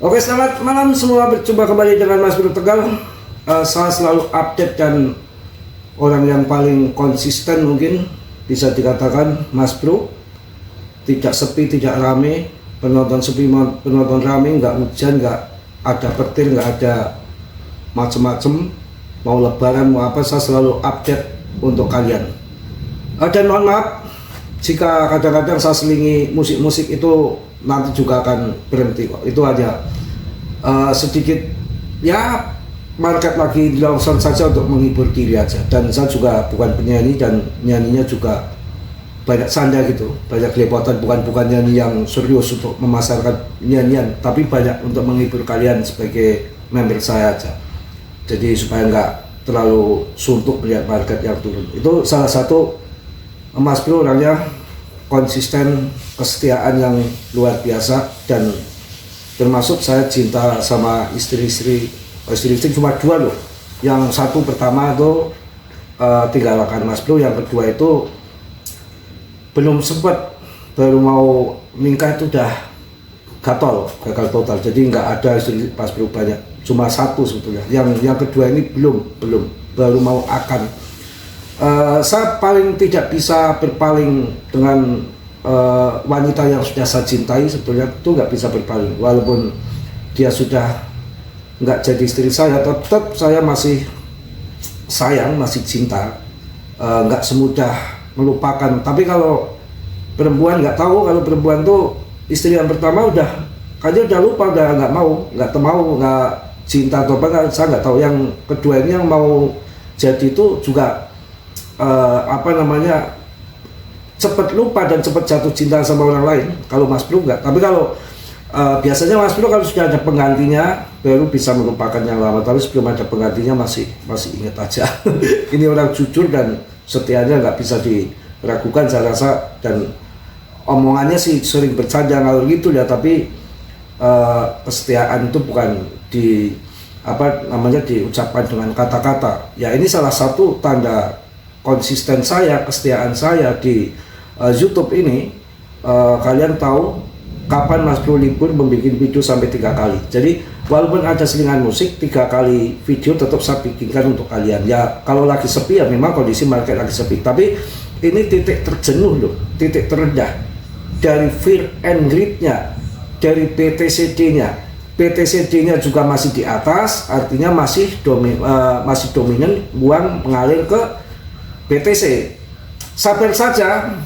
Oke, selamat malam semua. Berjumpa kembali dengan Mas Bro Tegal. Saya selalu update dan orang yang paling konsisten mungkin bisa dikatakan Mas Bro. Tidak sepi, tidak rame. Penonton sepi, penonton rame. Nggak hujan, nggak ada petir, nggak ada macem-macem. Mau lebaran, mau apa, saya selalu update untuk kalian. Dan mohon maaf jika kadang-kadang saya selingi musik-musik itu nanti juga akan berhenti kok. Itu aja sedikit ya, market lagi longsor saja untuk menghibur diri aja. Dan saya juga bukan penyanyi dan nyanyinya juga banyak canda gitu, banyak lepotan, bukan nyanyi yang serius untuk memasarkan nyanyian, tapi banyak untuk menghibur kalian sebagai member saya aja. Jadi supaya nggak terlalu suntuk melihat market yang turun. Itu salah satu Mas Bro orangnya konsisten, kesetiaan yang luar biasa, dan termasuk saya cinta sama istri-istri cuma dua loh. Yang satu pertama itu tinggalkan Mas Bro, yang kedua itu belum sempat, baru mau nikah itu udah gagal total. Jadi nggak ada istri Mas Bro banyak, cuma satu sebetulnya. Yang kedua ini belum baru mau akan. Saya paling tidak bisa berpaling dengan wanita yang sudah saya cintai. Sebetulnya itu nggak bisa berpaling, walaupun dia sudah nggak jadi istri saya, tetap saya masih sayang, masih cinta. Nggak semudah melupakan. Tapi kalau perempuan nggak tahu, kalau perempuan tuh istri yang pertama udah kayaknya udah lupa, udah nggak mau, nggak cinta atau apa, saya nggak tahu. Yang kedua ini yang mau jadi itu juga cepat lupa dan cepat jatuh cinta sama orang lain. Kalau Mas Bro enggak. Tapi kalau biasanya Mas Bro kalau sudah ada penggantinya baru bisa melupakan yang lama. Tapi sebelum ada penggantinya masih ingat aja. Ini orang jujur dan setianya nggak bisa diragukan saya rasa. Dan omongannya sih sering bercanda kalau gitu ya. Tapi kesetiaan itu bukan diucapkan dengan kata-kata. Ya ini salah satu tanda konsisten saya, kesetiaan saya di YouTube ini. Kalian tahu kapan Mas Bro libur membuat video sampai 3 kali. Jadi walaupun ada selingan musik, 3 kali video tetap saya bikinkan untuk kalian. Ya kalau lagi sepi ya memang kondisi market lagi sepi. Tapi ini titik terjenuh loh, titik terendah dari Fear and Greed-nya, dari PTCD-nya. PTCD-nya juga masih di atas, artinya masih dominan, uang mengalir ke BTC. Sabar saja,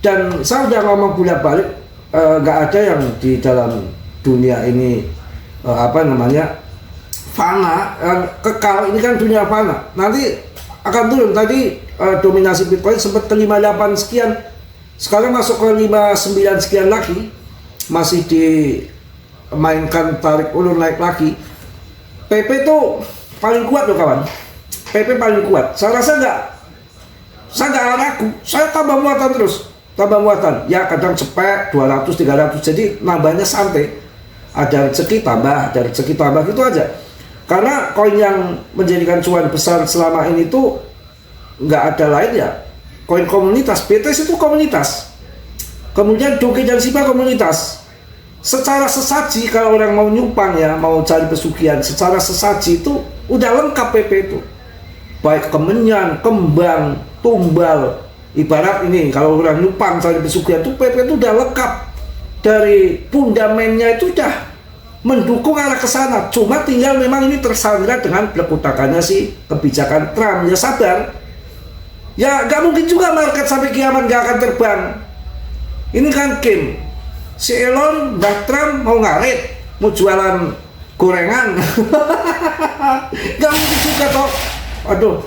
dan saya udah ngomong bolak-balik, nggak ada yang di dalam dunia ini fana, kekal. Ini kan dunia fana, nanti akan turun. Tadi dominasi Bitcoin sempat ke 58 sekian, sekarang masuk ke 59 sekian lagi, masih dimainkan tarik ulur naik lagi. PP tuh paling kuat loh kawan, PP paling kuat. Saya rasa saya nggak ragu, saya tambah muatan. Ya kadang cepet 200, 300, jadi nambahnya santai. Ada rezeki tambah gitu aja. Karena koin yang menjadikan cuan besar selama ini tuh nggak ada lain ya, koin komunitas. BTC itu komunitas, kemudian Doge dan Shiba komunitas. Secara sesaji kalau orang mau nyumpang ya, mau cari pesugihan, secara sesaji itu udah lengkap PP itu, baik kemenyan, kembang, tumbal. Ibarat ini kalau orang nyumpang cari pesugihan itu PP itu udah lengkap, dari fundamennya itu udah mendukung arah ke sana. Cuma tinggal memang ini tersandra dengan belekutakannya si kebijakan Trump. Ya sabar, ya nggak mungkin juga market sampai kiamat nggak akan terbang. Ini kan game. Si Elon, Mbak Trump mau ngarit, mau jualan gorengan. Nggak mungkin juga toh. Aduh,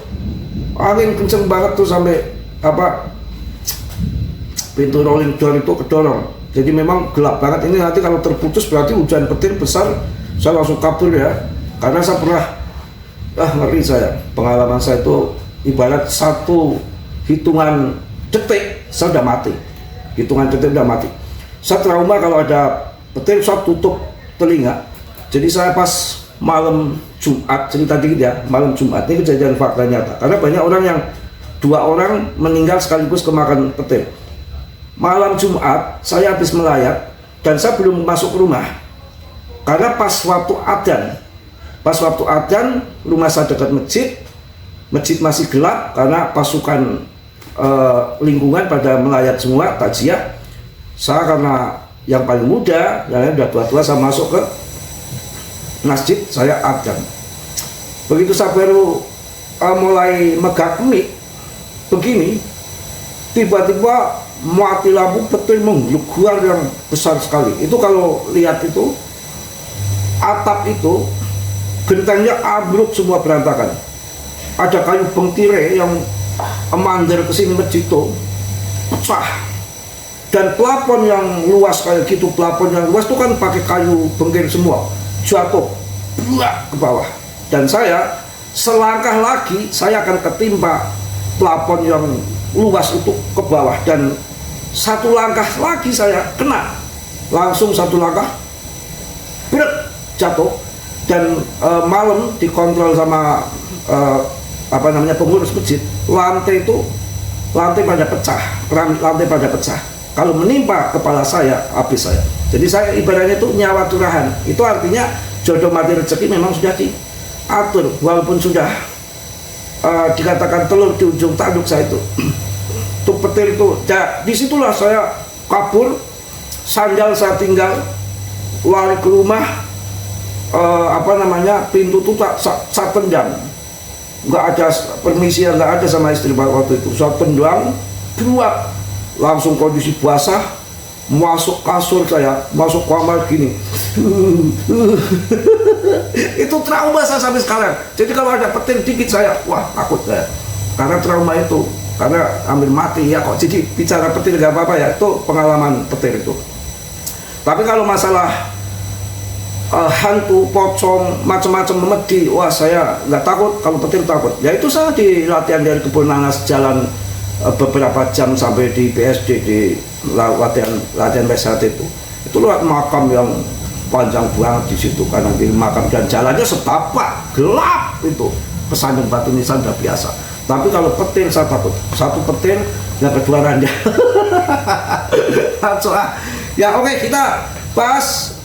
angin kenceng banget tuh sampai pintu rolling door itu kedorong. Jadi memang gelap banget. Ini nanti kalau terputus berarti hujan petir besar, saya langsung kabur ya. Karena saya pernah ngeri saya. Pengalaman saya itu ibarat satu hitungan detik saya udah mati. Saya trauma kalau ada petir, saya tutup telinga. Jadi saya pas malam Jumat, cerita dikit ya, malam Jumat ini kejadian fakta nyata. Karena banyak orang yang 2 orang meninggal sekaligus kemakan petir. Malam Jumat saya habis melayat dan saya belum masuk rumah. karena pas waktu adzan rumah saya dekat masjid masih gelap karena pasukan lingkungan pada melayat semua takziah. Saya karena yang paling muda, yang udah tua-tua, saya masuk ke masjid, saya adzan. Begitu saya baru mulai megang mic begini, tiba-tiba mati lampu, petir menggelegar yang besar sekali. Itu kalau lihat itu atap itu gentengnya ambruk semua, berantakan. Ada kayu bentire yang mandar ke sini masjid itu pecah. Dan plafon yang luas kayak gitu, plafon yang luas itu kan pakai kayu bengkir semua, jatuh buak ke bawah. Dan saya selangkah lagi saya akan ketimpa plafon yang luas itu ke bawah, dan satu langkah lagi saya kena, langsung satu langkah berat jatuh. Dan malam dikontrol sama pengurus masjid, lantai pada pecah, lantai pada pecah. Kalau menimpa kepala saya, habis saya. Jadi saya ibaratnya itu nyawa turahan. Itu artinya jodoh mati rezeki memang sudah diatur, walaupun sudah dikatakan telur di ujung tanduk saya itu. Tuh petir itu, disitulah saya kabur, sandal saya tinggal, lari ke rumah, pintu tuh saya tendang, nggak ada permisi, nggak ada sama istri waktu itu, saya tendang, keluar, langsung kondisi basah, masuk kasur saya, masuk kamar gini. Itu trauma saya sampai sekarang. Jadi kalau ada petir dikit saya, wah takut saya, karena trauma itu. Karena hampir mati ya kok. Jadi bicara petir gak apa-apa ya, itu pengalaman petir itu. Tapi kalau masalah hantu, pocong, macam-macam memedi, wah saya nggak takut. Kalau petir takut. Ya itu saya di latihan dari Kebun Nanas jalan beberapa jam sampai di BSD, di latihan PSHT itu. Itu lewat makam yang panjang banget di situ, karena di makam dan jalannya setapak gelap itu. Pesanjung batu nisan udah biasa. Tapi kalau petir saya takut. Satu petir, yang kedua randa. Ya oke, kita bahas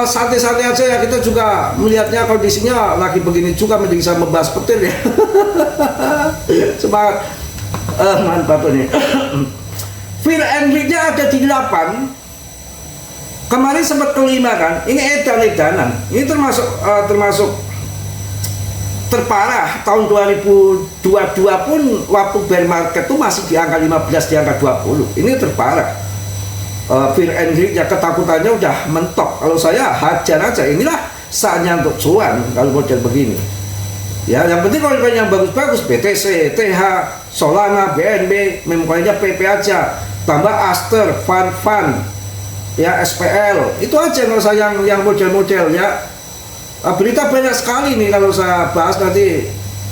santai-santai aja ya. Kita juga melihatnya kondisinya lagi begini juga, mending saya membahas petir ya. Semangat. Mantap ini. Fear and Greed-nya ada di 8. Kemarin sempat kelima kan. Ini edan-edanan. Ini termasuk terparah. Tahun 2022 pun waktu bear market itu masih di angka 15, di angka 20. Ini terparah. Fear and Greed ya, ketakutannya udah mentok. Kalau saya hajar aja, inilah saatnya untuk cuan kalau model begini. Ya, yang penting kalau yang bagus-bagus, BTC, TH, Solana, BNB, memangnya PP aja, tambah Aster, Fun, ya SPL, itu aja kalau saya yang model-model ya. Berita banyak sekali nih kalau saya bahas, nanti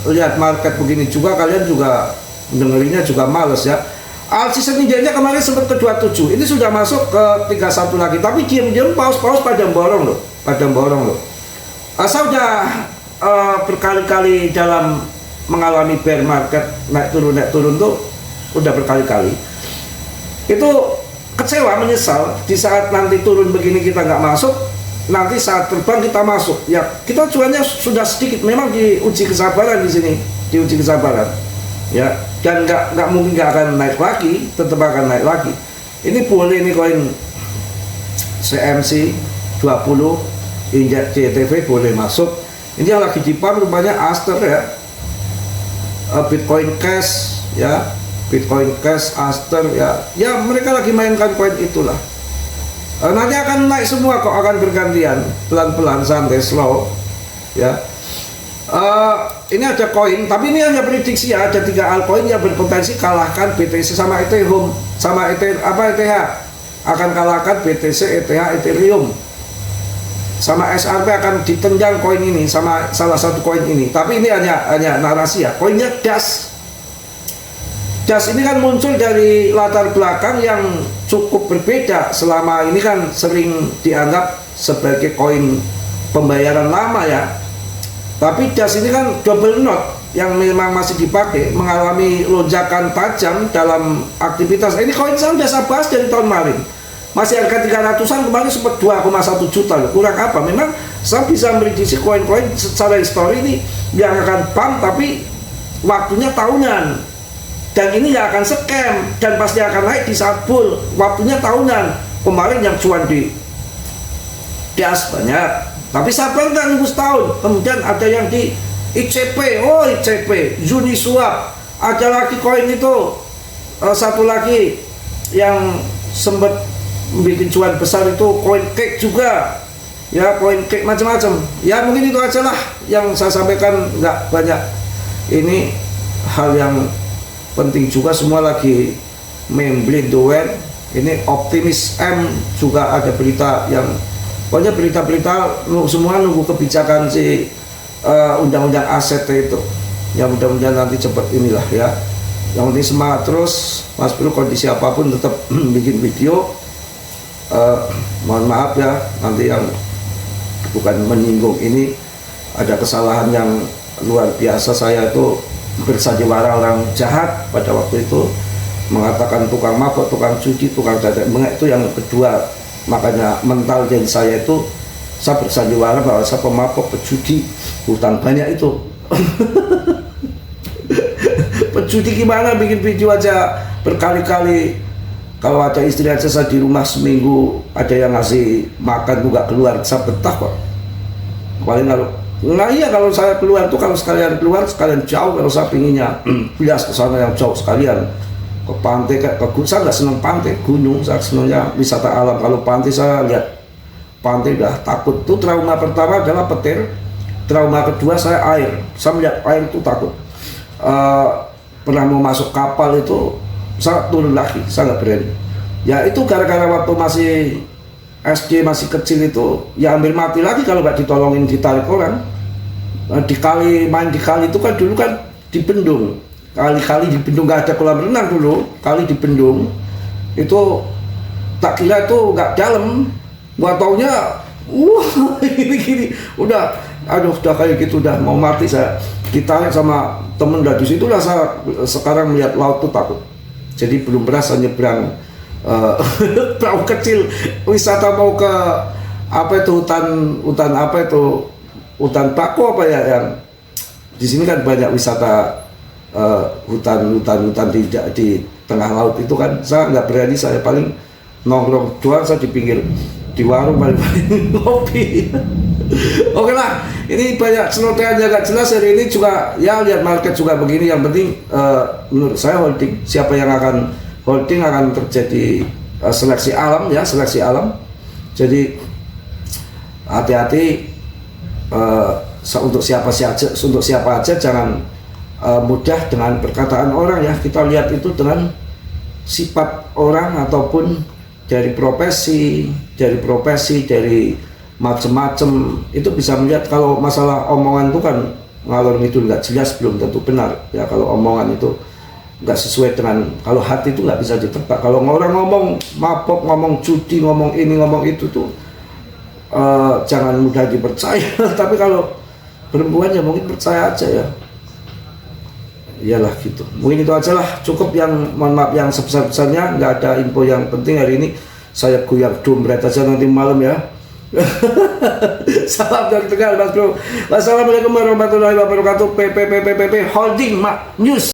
lihat market begini juga kalian juga dengerinnya juga males ya. Alsisa Ninja kemarin sempat ke 27, ini sudah masuk ke 31 lagi, tapi diam-diam paus pada borong loh, saya udah berkali-kali dalam mengalami bear market, naik turun tuh udah berkali-kali. Itu kecewa, menyesal di saat nanti turun begini kita nggak masuk. Nanti saat terbang kita masuk, ya kita cuannya sudah sedikit. Memang diuji kesabaran di sini, diuji kesabaran, ya. Dan nggak mungkin nggak akan naik lagi, tetap akan naik lagi. Ini boleh nih koin CMC 20 injek CTV boleh masuk. Ini yang lagi dipam rupanya Aster ya, Bitcoin Cash ya, Bitcoin Cash, Aster ya, ya mereka lagi mainkan koin itulah. Nanti akan naik semua kok, akan bergantian, pelan-pelan, santai, slow ya. Ini ada koin, tapi ini hanya prediksi ya. Ada 3 altcoin yang berpotensi kalahkan BTC sama Ethereum, sama ETH, akan kalahkan BTC, ETH, Ethereum, sama SRP akan ditendang koin ini, sama salah satu koin ini. Tapi ini hanya narasi ya. Koinnya DAS. DAS ini kan muncul dari latar belakang yang cukup berbeda. Selama ini kan sering dianggap sebagai koin pembayaran lama ya. Tapi DAS ini kan double note yang memang masih dipakai, mengalami lonjakan tajam dalam aktivitas. Ini koin saya sudah saya bahas dari tahun kemarin. masih harga 300-an, kemarin sempat 2,1 juta loh. Kurang apa? Memang saya bisa memprediksi koin-koin secara histori ini yang akan pump, tapi waktunya tahunan, dan ini nggak akan scam, dan pasti akan naik di saat bull. Waktunya tahunan. Kemarin yang cuan di as banyak, tapi sabar nggak nunggu setahun. Kemudian ada yang di ICP, oh ICP, Uniswap, ada lagi koin itu, satu lagi yang sempat bikin cuan besar itu koin cake juga, ya koin cake macam-macam. Ya mungkin itu aja lah yang saya sampaikan, nggak banyak. Ini hal yang penting juga, semua lagi memblend doan. Ini Optimis M juga ada berita yang, pokoknya berita-berita semua nunggu kebijakan si undang-undang aset itu. Ya mudah-mudahan nanti cepat inilah ya. Yang penting semangat terus, Mas Bro, kondisi apapun tetap bikin video. Mohon maaf ya, nanti yang bukan menyinggung ini, ada kesalahan yang luar biasa. Saya itu bersandiwara orang jahat pada waktu itu, mengatakan tukang mabok, tukang judi, tukang dadak bengek, itu yang kedua. Makanya mental jadi saya itu, saya bersandiwara bahwa saya pemabok, pejudi, hutang banyak itu. Pejudi gimana, bikin video aja berkali-kali. Kalau ada istri aja saya di rumah seminggu, ada yang ngasih makan juga keluar, saya betah kok. Paling kalau, nah iya kalau saya keluar tuh, kalau sekalian keluar, sekalian jauh. Kalau saya pinginnya bias ke sana yang jauh sekalian, ke pantai, ke gunung. Saya nggak seneng pantai, gunung saya senangnya wisata alam. Kalau pantai, saya lihat pantai udah takut. Tuh trauma pertama adalah petir, trauma kedua saya air. Saya melihat air itu takut. Pernah mau masuk kapal itu, saya turun lagi, saya nggak berani. Ya itu gara-gara waktu masih SD, masih kecil itu, ya hampir mati lagi kalau nggak ditolongin, ditarik orang. Di kali, main di kali itu kan dulu kan dibendung. Kali-kali di bendung, nggak ada kolam renang dulu, kali di bendung itu tak kira itu nggak dalam, gua taunya gini udah, aduh udah kayak gitu, udah mau mati saya, ditarik sama temen. Dari situlah saya sekarang melihat laut tuh takut, jadi belum berasa nyebrang perahu kecil wisata mau ke apa itu, hutan apa itu, hutan bako apa ya, yang di sini kan banyak wisata hutan di tengah laut itu kan. Saya nggak berani, saya paling nongkrong doang, saya di pinggir di warung paling ngopi. Oke lah, ini banyak celotehan yang gak jelas hari ini juga ya. Lihat market juga begini, yang penting menurut saya holding. Siapa yang akan holding akan terjadi seleksi alam ya, seleksi alam. Jadi hati-hati untuk siapa aja, jangan mudah dengan perkataan orang ya. Kita lihat itu dengan sifat orang, ataupun dari profesi, dari macam-macam itu bisa melihat. Kalau masalah omongan itu kan ngalor ngidul nggak jelas, belum tentu benar ya. Kalau omongan itu nggak sesuai dengan, kalau hati itu nggak bisa ditebak. Kalau orang ngomong mabok, ngomong judi, ngomong ini, ngomong itu tuh jangan mudah dipercaya. Tapi kalau perempuan ya mungkin percaya aja ya. Iyalah gitu. Mungkin itu aja lah, cukup. Yang mohon maaf yang sebesar-besarnya, nggak ada info yang penting hari ini. Saya goyang dompet aja nanti malam ya. Salam dari Tegal, Mas Bro. Wassalamualaikum warahmatullahi wabarakatuh. PPPPP Holding News.